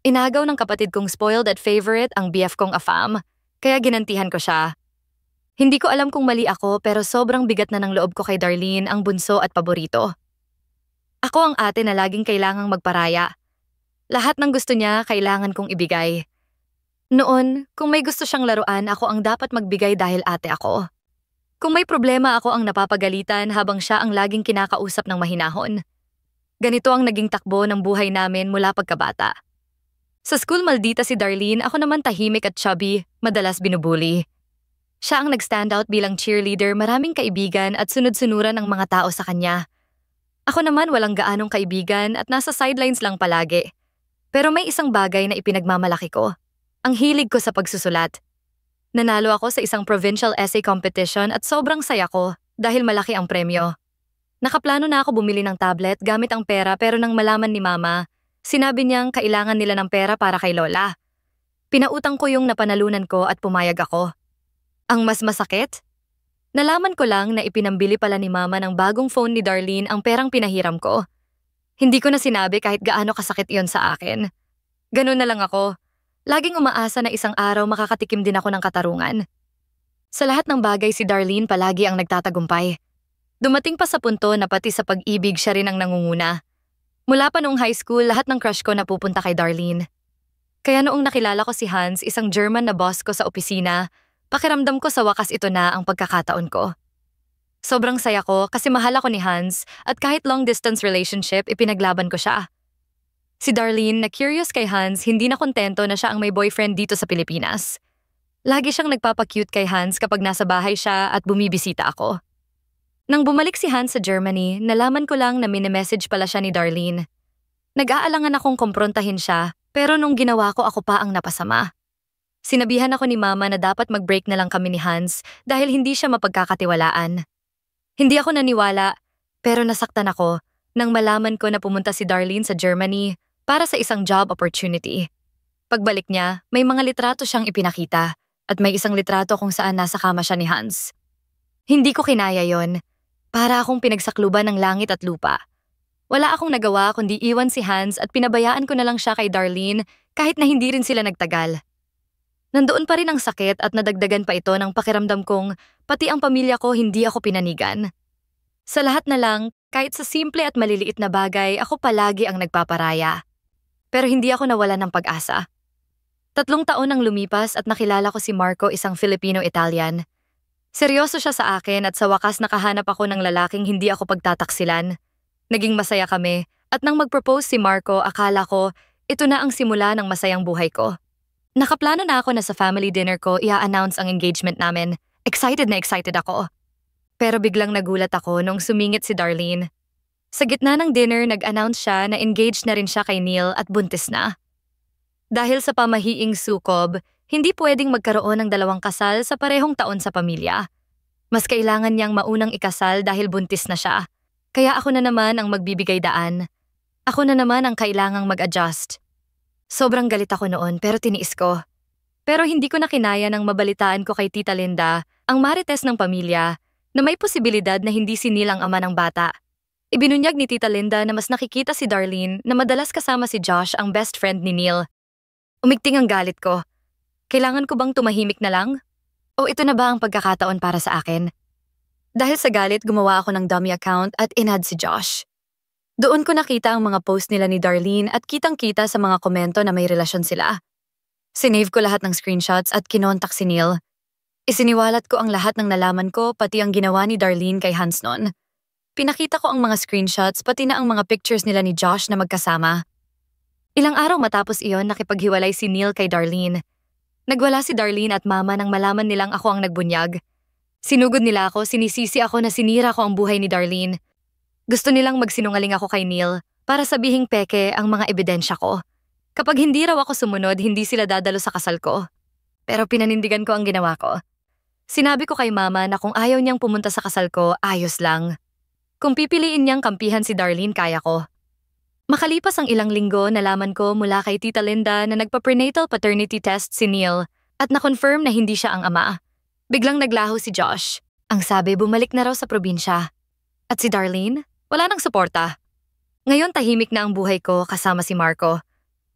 Inagaw ng kapatid kong spoiled at favorite ang BF kong afam, kaya ginantihan ko siya. Hindi ko alam kung mali ako pero sobrang bigat na ng loob ko kay Darlene, ang bunso at paborito. Ako ang ate na laging kailangang magparaya. Lahat ng gusto niya kailangan kong ibigay. Noon, kung may gusto siyang laruan, ako ang dapat magbigay dahil ate ako. Kung may problema, ako ang napapagalitan habang siya ang laging kinakausap ng mahinahon. Ganito ang naging takbo ng buhay namin mula pagkabata. Sa school maldita si Darlene, ako naman tahimik at chubby, madalas binubuli. Siya ang nag-stand out bilang cheerleader, maraming kaibigan at sunod-sunuran ang mga tao sa kanya. Ako naman walang gaanong kaibigan at nasa sidelines lang palagi. Pero may isang bagay na ipinagmamalaki ko. Ang hilig ko sa pagsusulat. Nanalo ako sa isang provincial essay competition at sobrang saya ko dahil malaki ang premyo. Nakaplano na ako bumili ng tablet gamit ang pera pero nang malaman ni Mama, sinabi niyang kailangan nila ng pera para kay Lola. Pinautang ko yung napanalunan ko at pumayag ako. Ang mas masakit? Nalaman ko lang na ipinambili pala ni Mama ng bagong phone ni Darlene ang perang pinahiram ko. Hindi ko na sinabi kahit gaano kasakit iyon sa akin. Ganun na lang ako. Laging umaasa na isang araw makakatikim din ako ng katarungan. Sa lahat ng bagay si Darlene palagi ang nagtatagumpay. Dumating pa sa punto na pati sa pag-ibig siya rin ang nangunguna. Mula pa noong high school, lahat ng crush ko napupunta kay Darlene. Kaya noong nakilala ko si Hans, isang German na boss ko sa opisina, pakiramdam ko sa wakas ito na ang pagkakataon ko. Sobrang saya ko kasi mahal ako ni Hans at kahit long-distance relationship, ipinaglaban ko siya. Si Darlene, na curious kay Hans, hindi na kontento na siya ang may boyfriend dito sa Pilipinas. Lagi siyang nagpapakute kay Hans kapag nasa bahay siya at bumibisita ako. Nang bumalik si Hans sa Germany, nalaman ko lang na mini-message pala siya ni Darlene. Nag-aalangan akong kumprontahin siya, pero nung ginawa ko ako pa ang napasama. Sinabihan ako ni Mama na dapat mag-break na lang kami ni Hans dahil hindi siya mapagkakatiwalaan. Hindi ako naniwala, pero nasaktan ako nang malaman ko na pumunta si Darlene sa Germany para sa isang job opportunity. Pagbalik niya, may mga litrato siyang ipinakita at may isang litrato kung saan nasa kama siya ni Hans. Hindi ko kinaya yon. Para akong pinagsakluban ng langit at lupa. Wala akong nagawa kundi iwan si Hans at pinabayaan ko na lang siya kay Darlene kahit na hindi rin sila nagtagal. Nandoon pa rin ang sakit at nadagdagan pa ito ng pakiramdam kong pati ang pamilya ko hindi ako pinanigan. Sa lahat na lang, kahit sa simple at maliliit na bagay, ako palagi ang nagpaparaya. Pero hindi ako nawalan ng pag-asa. 3 taon nang lumipas at nakilala ko si Marco, isang Filipino-Italian. Seryoso siya sa akin at sa wakas nakahanap ako ng lalaking hindi ako pagtataksilan. Naging masaya kami at nang mag-propose si Marco, akala ko ito na ang simula ng masayang buhay ko. Nakaplano na ako na sa family dinner ko i-announce ang engagement namin. Excited na excited ako. Pero biglang nagulat ako nung sumingit si Darlene. Sa gitna ng dinner, nag-announce siya na engaged na rin siya kay Neil at buntis na. Dahil sa pamahiing sukob, hindi pwedeng magkaroon ng 2 kasal sa parehong taon sa pamilya. Mas kailangan niyang maunang ikasal dahil buntis na siya. Kaya ako na naman ang magbibigay daan. Ako na naman ang kailangang mag-adjust. Sobrang galit ako noon pero tiniis ko. Pero hindi ko na kinaya nang mabalitaan ko kay Tita Linda, ang marites ng pamilya, na may posibilidad na hindi si Neil ang ama ng bata. Ibinunyag ni Tita Linda na mas nakikita si Darlene na madalas kasama si Josh, ang best friend ni Neil. Umigting ang galit ko. Kailangan ko bang tumahimik na lang? O ito na ba ang pagkakataon para sa akin? Dahil sa galit, gumawa ako ng dummy account at in-add si Josh. Doon ko nakita ang mga post nila ni Darlene at kitang-kita sa mga komento na may relasyon sila. Sinave ko lahat ng screenshots at kinontak si Neil. Isiniwalat ko ang lahat ng nalaman ko, pati ang ginawa ni Darlene kay Hans noon. Pinakita ko ang mga screenshots pati na ang mga pictures nila ni Josh na magkasama. Ilang araw matapos iyon, nakipaghiwalay si Neil kay Darlene. Nagwala si Darlene at Mama nang malaman nilang ako ang nagbunyag. Sinugod nila ako, sinisisi ako na sinira ko ang buhay ni Darlene. Gusto nilang magsinungaling ako kay Neil para sabihing peke ang mga ebidensya ko. Kapag hindi raw ako sumunod, hindi sila dadalo sa kasal ko. Pero pinanindigan ko ang ginawa ko. Sinabi ko kay Mama na kung ayaw niyang pumunta sa kasal ko, ayos lang. Kung pipiliin niyang kampihan si Darlene, kaya ko. Makalipas ang ilang linggo, nalaman ko mula kay Tita Linda na nagpa-prenatal paternity test si Neil at na-confirm na hindi siya ang ama. Biglang naglaho si Josh. Ang sabi, bumalik na raw sa probinsya. At si Darlene, wala nang suporta. Ngayon tahimik na ang buhay ko kasama si Marco.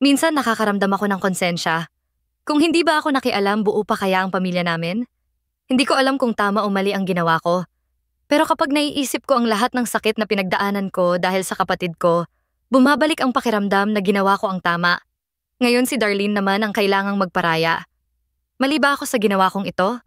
Minsan nakakaramdam ako ng konsensya. Kung hindi ba ako nakialam, buo pa kaya ang pamilya namin? Hindi ko alam kung tama o mali ang ginawa ko. Pero kapag naiisip ko ang lahat ng sakit na pinagdaanan ko dahil sa kapatid ko, bumabalik ang pakiramdam na ginawa ko ang tama. Ngayon si Darlene naman ang kailangang magparaya. Mali ba ako sa ginawa kong ito?